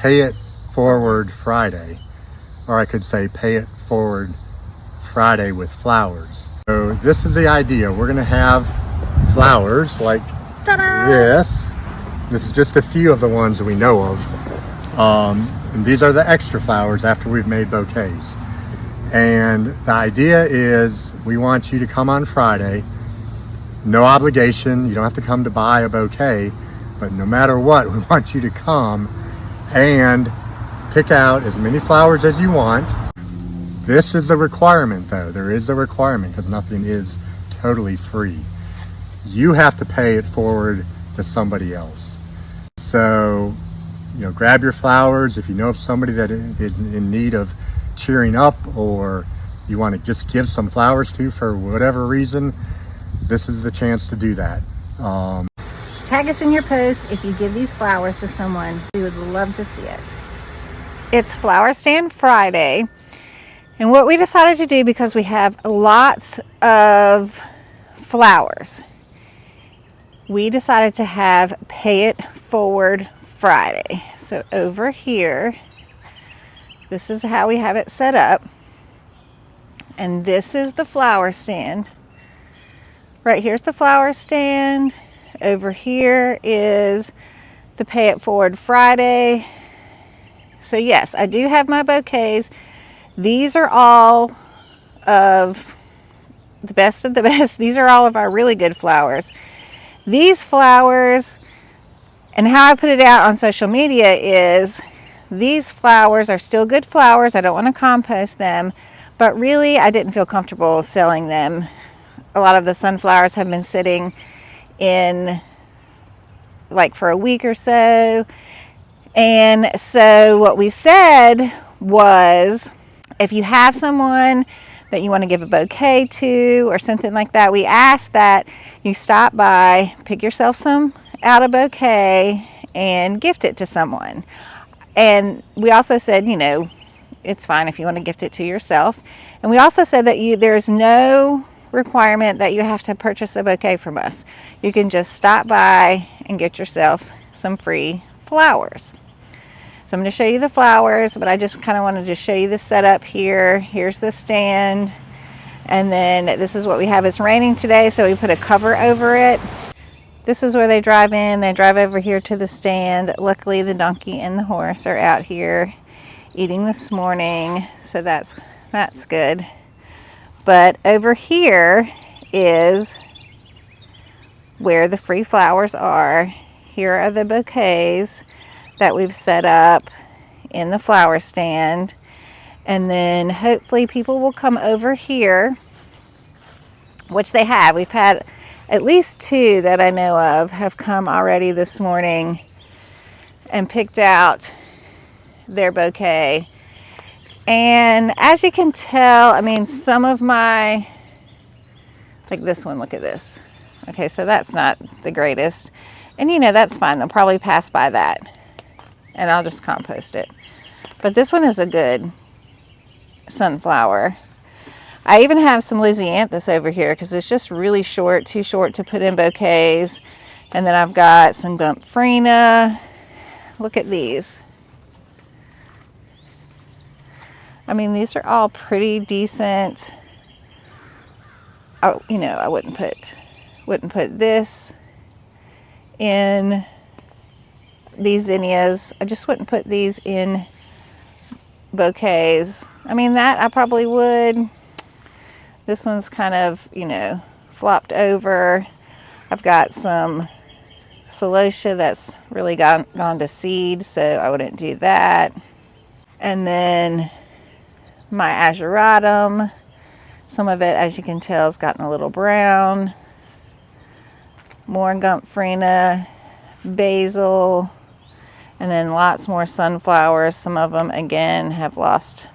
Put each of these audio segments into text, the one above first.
Pay It Forward Friday, or I could say Pay It Forward Friday with flowers. So this is the idea. We're gonna have flowers like this. This is just a few of the ones that we know of. And these are the extra flowers after we've made bouquets. And the idea is we want you to come on Friday. No obligation. You don't have to come to buy a bouquet, but no matter what, we want you to come and pick out as many flowers as you want. This is the requirement though. There is a requirement because nothing is totally free. You have to pay it forward to somebody else. So, grab your flowers. If you know of somebody that is in need of cheering up, or you want to just give some flowers to for whatever reason, this is the chance to do that. Tag us in your post if you give these flowers to someone. We would love to see it. It's Flower Stand Friday, and what we decided to do, because we have lots of flowers, we decided to have Pay It Forward Friday. So over here, this is how we have it set up, and this is the flower stand. Right here's the flower stand. Over here is the Pay It Forward Friday. So yes, I do have my bouquets. These are all of the best of the best. These are all of our really good flowers. These flowers, and how I put it out on social media is, these flowers are still good flowers. I don't want to compost them, but really I didn't feel comfortable selling them. A lot of the sunflowers have been sitting in like for a week or so. And so what we said was, if you have someone that you want to give a bouquet to or something like that, we ask that you stop by, pick yourself some out a bouquet and gift it to someone. And we also said, it's fine if you want to gift it to yourself. And we also said that there's no requirement that you have to purchase a bouquet from us. You can just stop by and get yourself some free flowers. So I'm going to show you the flowers, but I just kind of wanted to show you the setup here. Here's the stand. And then this is what we have. It's raining today, so we put a cover over it. This is where they drive in. They drive over here to the stand. Luckily, the donkey and the horse are out here eating this morning, so that's good. But over here is where the free flowers are. Here are the bouquets that we've set up in the flower stand. And then hopefully people will come over here, which they have. We've had at least 2 that I know of have come already this morning and picked out their bouquet. And as you can tell, some of my, like this one, look at this. Okay, so that's not the greatest. And that's fine. They'll probably pass by that. And I'll just compost it. But this one is a good sunflower. I even have some Lysianthus over here because it's just really short, too short to put in bouquets. And then I've got some Gumphrena. Look at these. These are all pretty decent. Oh, I wouldn't put this in these zinnias. I just wouldn't put these in bouquets. That I probably would. This one's kind of, flopped over. I've got some celosia that's really gone to seed, so I wouldn't do that. And then my ageratum, some of it, as you can tell, has gotten a little brown. More Gumphrena, basil, and then lots more sunflowers. Some of them, again, have lost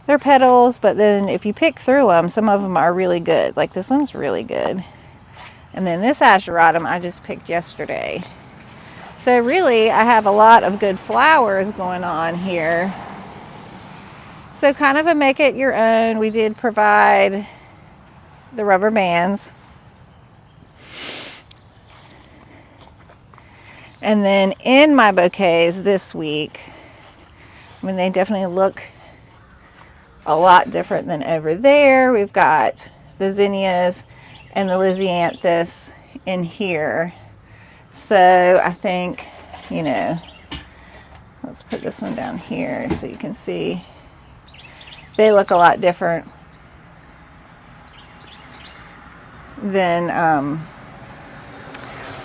their petals, but then if you pick through them, some of them are really good. Like this one's really good. And then this ageratum I just picked yesterday. So really, I have a lot of good flowers going on here. So kind of a make it your own. We did provide the rubber bands. And then in my bouquets this week, I mean, they definitely look a lot different than over there. We've got the zinnias and the lisianthus in here. So I think, you know, let's put this one down here so you can see. They look a lot different than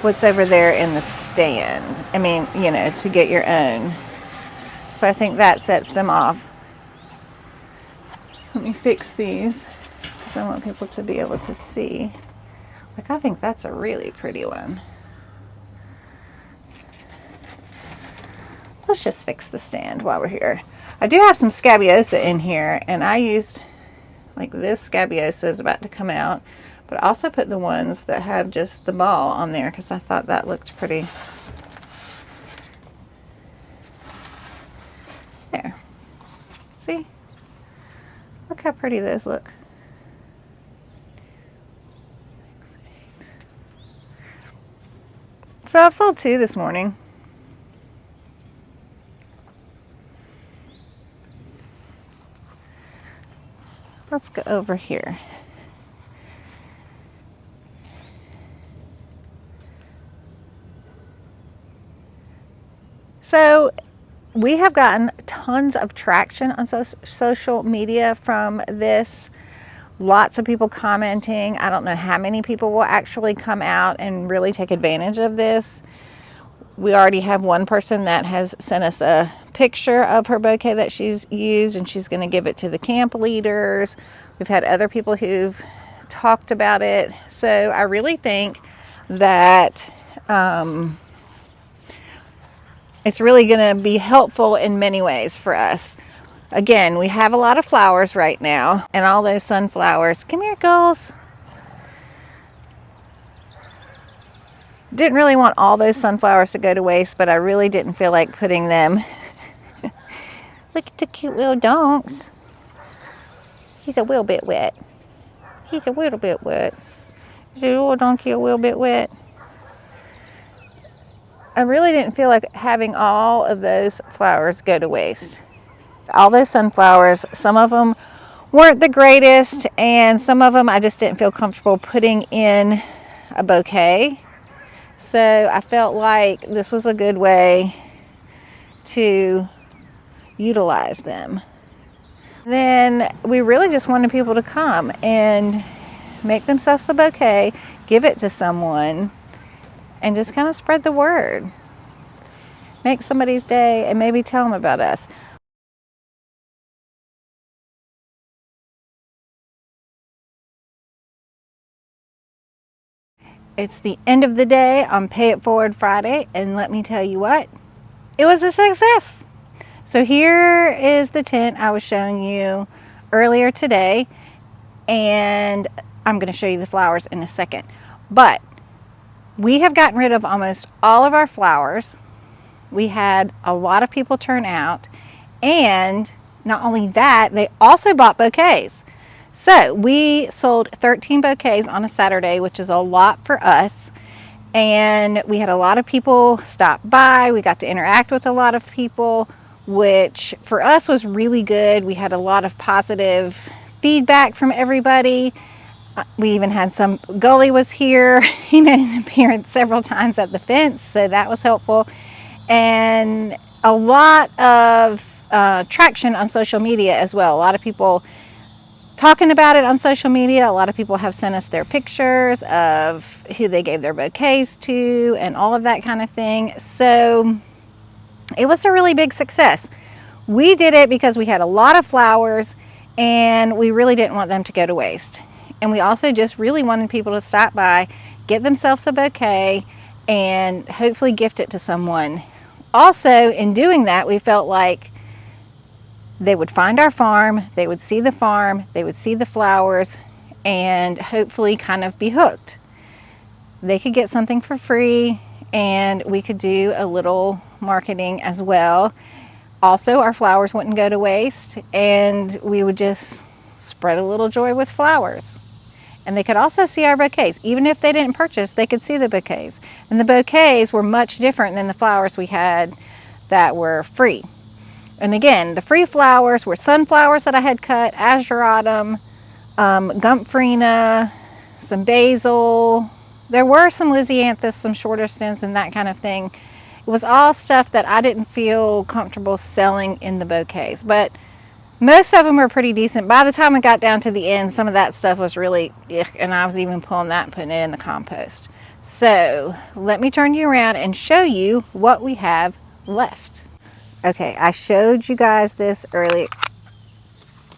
what's over there in the stand. I mean, you know, to get your own. So I think that sets them off. Let me fix these because I want people to be able to see. Like, I think that's a really pretty one. Let's just fix the stand while we're here. I do have some scabiosa in here, and I used, like, this scabiosa is about to come out, but I also put the ones that have just the ball on there because I thought that looked pretty. There. See? Look how pretty those look. So I've sold 2 this morning. Let's go over here. So we have gotten tons of traction on social media from this. Lots of people commenting. I don't know how many people will actually come out and really take advantage of this. We already have one person that has sent us a picture of her bouquet that she's used, and she's going to give it to the camp leaders. We've had other people who've talked about it. So I really think that it's really going to be helpful in many ways for us. Again, we have a lot of flowers right now, and all those sunflowers. Come here, girls. Didn't really want all those sunflowers to go to waste, but I really didn't feel like putting them. Look at the cute little donks. He's a little bit wet. He's a little bit wet. Is the little donkey a little bit wet? I really didn't feel like having all of those flowers go to waste. All those sunflowers, some of them weren't the greatest, and some of them I just didn't feel comfortable putting in a bouquet. So I felt like this was a good way to utilize them. Then we really just wanted people to come and make themselves a bouquet, give it to someone, and just kind of spread the word. Make somebody's day and maybe tell them about us. It's the end of the day on Pay It Forward Friday, and let me tell you what, it was a success. So here is the tent I was showing you earlier today, and I'm going to show you the flowers in a second. But we have gotten rid of almost all of our flowers. We had a lot of people turn out, and not only that, they also bought bouquets. So we sold 13 bouquets on a Saturday, which is a lot for us. And we had a lot of people stop by. We got to interact with a lot of people, which for us was really good. We had a lot of positive feedback from everybody. We even had some, Gully was here. He made an appearance several times at the fence, so that was helpful. And a lot of traction on social media as well. A lot of people talking about it on social media. A lot of people have sent us their pictures of who they gave their bouquets to and all of that kind of thing. So it was a really big success. We did it because we had a lot of flowers and we really didn't want them to go to waste. And we also just really wanted people to stop by, get themselves a bouquet, and hopefully gift it to someone. Also, in doing that, we felt like they would find our farm, they would see the farm, they would see the flowers, and hopefully kind of be hooked. They could get something for free, and we could do a little marketing as well. Also, our flowers wouldn't go to waste, and we would just spread a little joy with flowers. And they could also see our bouquets. Even if they didn't purchase, they could see the bouquets. And the bouquets were much different than the flowers we had that were free. And again, the free flowers were sunflowers that I had cut, ageratum, gomphrena, some basil. There were some lisianthus, some shorter stems and that kind of thing. It was all stuff that I didn't feel comfortable selling in the bouquets, but most of them were pretty decent. By the time I got down to the end, some of that stuff was really ick, and I was even pulling that and putting it in the compost. So let me turn you around and show you what we have left. Okay, I showed you guys this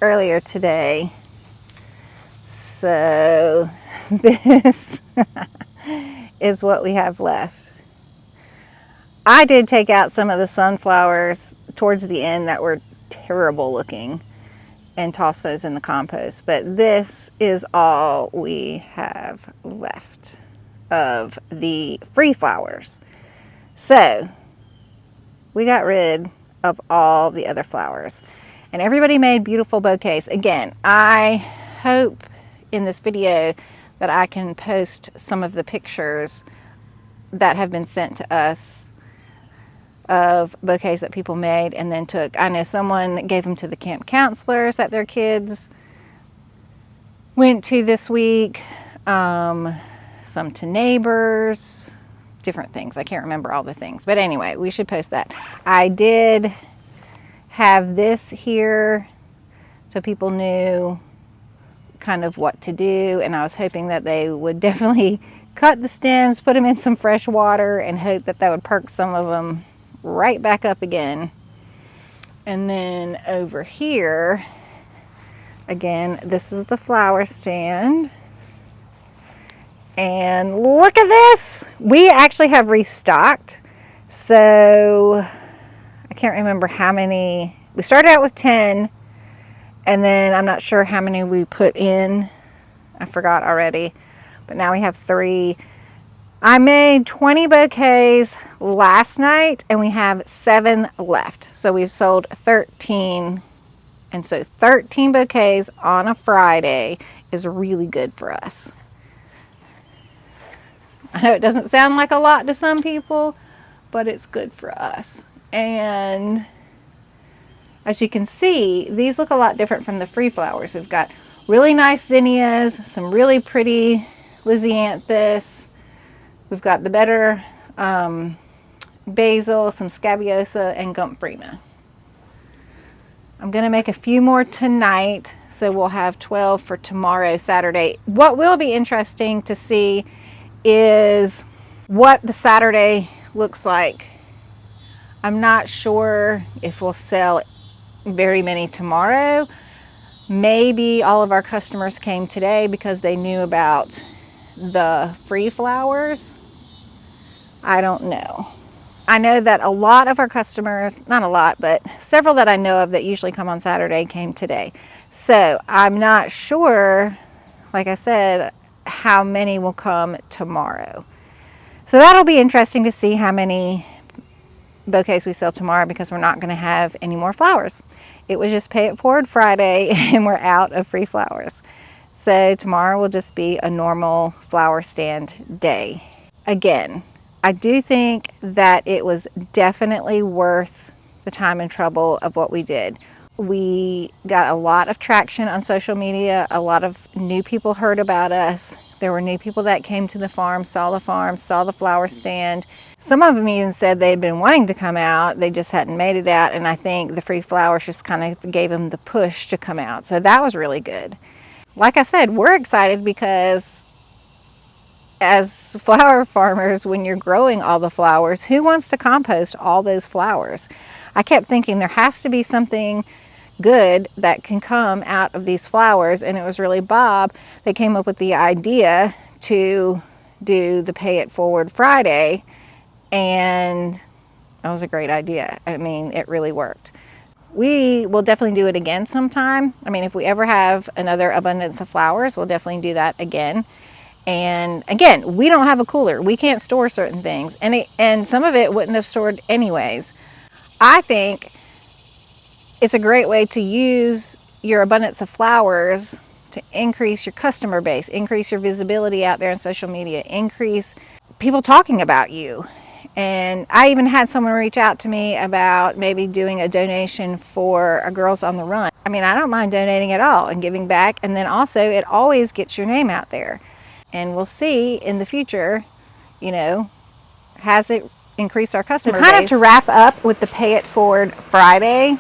earlier today. So this is what we have left. I did take out some of the sunflowers towards the end that were terrible looking and toss those in the compost, but this is all we have left of the free flowers. So we got rid of all the other flowers, and everybody made beautiful bouquets. Again, I hope in this video that I can post some of the pictures that have been sent to us of bouquets that people made and then took. I know someone gave them to the camp counselors that their kids went to this week, some to neighbors, different things. I can't remember all the things, but anyway, we should post that. I did have this here so people knew kind of what to do, and I was hoping that they would definitely cut the stems, put them in some fresh water, and hope that that would perk some of them right back up again. And then over here, again, this is the flower stand. And look at this! We actually have restocked. So I can't remember how many. We started out with 10, and then I'm not sure how many we put in. I forgot already. But now we have 3. I made 20 bouquets last night, and we have 7 left. So we've sold 13. And so 13 bouquets on a Friday is really good for us. I know it doesn't sound like a lot to some people, but it's good for us. And as you can see, these look a lot different from the free flowers. We've got really nice zinnias, some really pretty lisianthus. We've got the better basil, some scabiosa, and gomphrena. I'm going to make a few more tonight, so we'll have 12 for tomorrow, Saturday. What will be interesting to see is what the Saturday looks like. I'm not sure if we'll sell very many tomorrow. Maybe all of our customers came today because they knew about the free flowers. I don't know. I know that a lot of our customers, not a lot, but several that I know of that usually come on Saturday came today. So I'm not sure, like I said, how many will come tomorrow. So that'll be interesting to see how many bouquets we sell tomorrow, because we're not going to have any more flowers. It was just Pay It Forward Friday and we're out of free flowers. So tomorrow will just be a normal flower stand day. Again, I do think that it was definitely worth the time and trouble of what we did. We got a lot of traction on social media. A lot of new people heard about us. There were new people that came to the farm, saw the flower stand. Some of them even said they'd been wanting to come out, they just hadn't made it out, and I think the free flowers just kind of gave them the push to come out. So that was really good. Like I said, we're excited because as flower farmers, when you're growing all the flowers, who wants to compost all those flowers? I kept thinking there has to be something good that can come out of these flowers, and it was really Bob that came up with the idea to do the Pay It Forward Friday, and that was a great idea. I mean, it really worked. We will definitely do it again sometime. I mean, if we ever have another abundance of flowers, we'll definitely do that again. And again, we don't have a cooler. We can't store certain things, and some of it wouldn't have stored anyways. I think it's a great way to use your abundance of flowers to increase your customer base, increase your visibility out there on social media, increase people talking about you. And I even had someone reach out to me about maybe doing a donation for a Girls on the Run. I mean, I don't mind donating at all and giving back. And then also, it always gets your name out there. And we'll see in the future, you know, has it increased our customer base. Kind of to wrap up with the Pay It Forward Friday,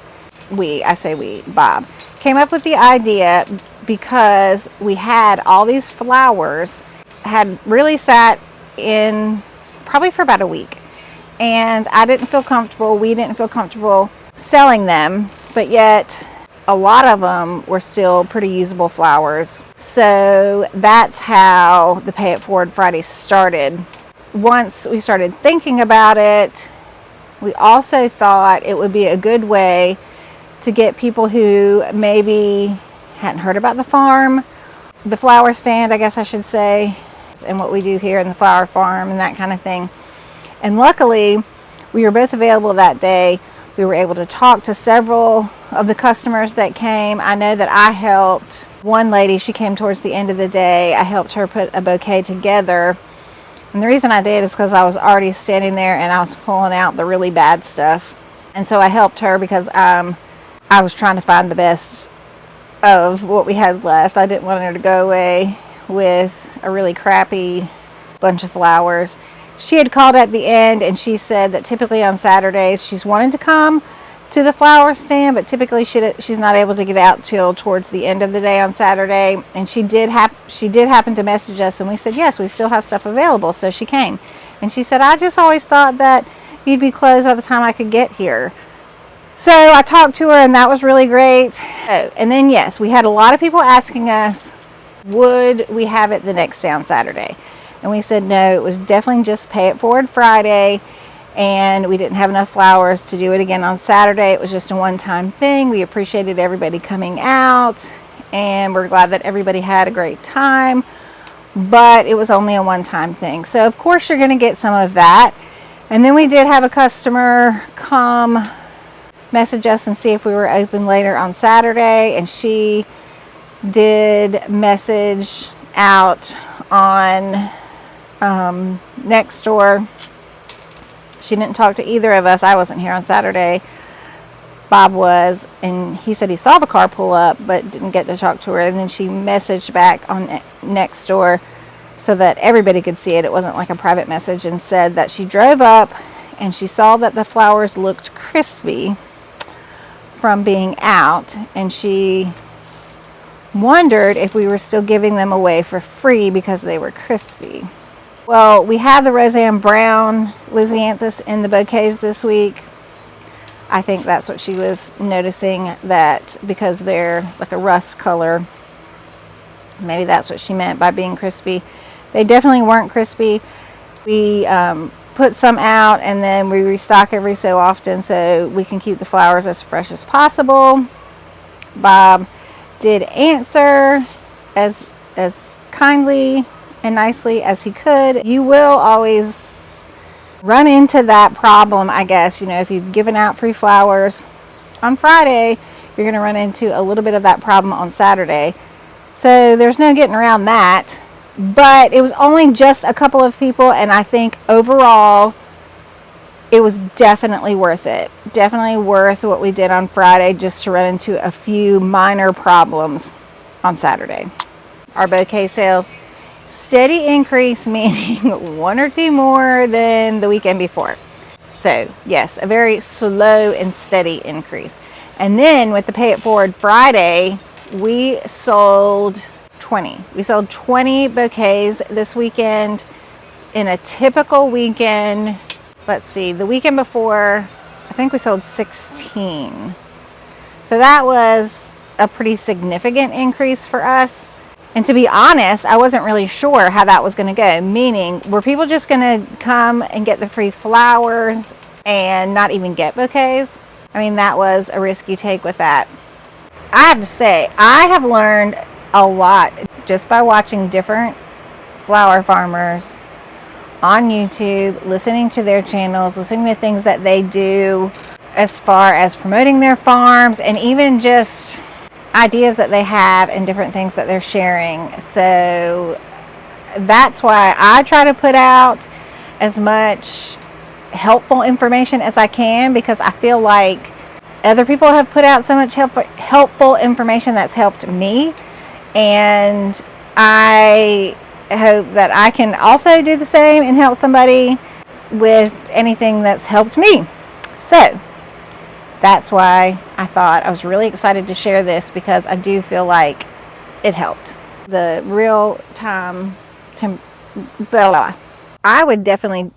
Bob, came up with the idea because we had all these flowers, had really sat in probably for about a week. And I didn't feel comfortable, we didn't feel comfortable selling them, but yet a lot of them were still pretty usable flowers. So that's how the Pay It Forward Friday started. Once we started thinking about it, we also thought it would be a good way to get people who maybe hadn't heard about the farm, the flower stand, I guess I should say, and what we do here in the flower farm and that kind of thing. And luckily, we were both available that day. We were able to talk to several of the customers that came. I know that I helped one lady, she came towards the end of the day. I helped her put a bouquet together. And the reason I did is because I was already standing there and I was pulling out the really bad stuff. And so I helped her because I was trying to find the best of what we had left. I didn't want her to go away with a really crappy bunch of flowers. She had called at the end and she said that typically on Saturdays she's wanting to come to the flower stand, but typically she's not able to get out till towards the end of the day on Saturday. And she did happen to message us and we said, yes, we still have stuff available. So she came and she said, I just always thought that you'd be closed by the time I could get here. So I talked to her and that was really great. And then yes, we had a lot of people asking us, would we have it the next day on Saturday? And we said no, it was definitely just Pay It Forward Friday, and we didn't have enough flowers to do it again on Saturday. It was just a one-time thing. We appreciated everybody coming out, and we're glad that everybody had a great time, but it was only a one-time thing. So of course you're going to get some of that. And then we did have a customer come message us and see if we were open later on Saturday, and she did message out on Nextdoor. She didn't talk to either of us. I wasn't here on Saturday. Bob was, and he said he saw the car pull up but didn't get to talk to her. And then she messaged back on Nextdoor so that everybody could see it. It wasn't like a private message, and said that she drove up and she saw that the flowers looked crispy from being out, and she wondered if we were still giving them away for free because they were crispy. Well, we have the Roseanne Brown Lysianthus in the bouquets this week. I think that's what she was noticing, that because they're like a rust color, maybe that's what she meant by being crispy. They definitely weren't crispy. We put some out and then we restock every so often so we can keep the flowers as fresh as possible. Bob did answer as kindly and nicely as he could. You will always run into that problem, I guess. You know, if you've given out free flowers on Friday, you're going to run into a little bit of that problem on Saturday. So there's no getting around that. But it was only just a couple of people, and I think overall it was definitely worth it. Definitely worth what we did on Friday just to run into a few minor problems on Saturday. Our bouquet sales, steady increase, meaning one or two more than the weekend before. So yes, a very slow and steady increase. And then with the Pay It Forward Friday, we sold 20. We sold 20 bouquets this weekend. In a typical weekend, let's see, the weekend before, I think we sold 16. So that was a pretty significant increase for us. And to be honest, I wasn't really sure how that was going to go. Meaning, were people just going to come and get the free flowers and not even get bouquets? I mean, that was a risk you take with that. I have to say, I have learned a lot just by watching different flower farmers on YouTube, listening to their channels, listening to things that they do as far as promoting their farms, and even just ideas that they have and different things that they're sharing. So that's why I try to put out as much helpful information as I can, because I feel like other people have put out so much helpful information that's helped me, and I hope that I can also do the same and help somebody with anything that's helped me. So that's why I thought I was really excited to share this, because I do feel like it helped. The real time I would definitely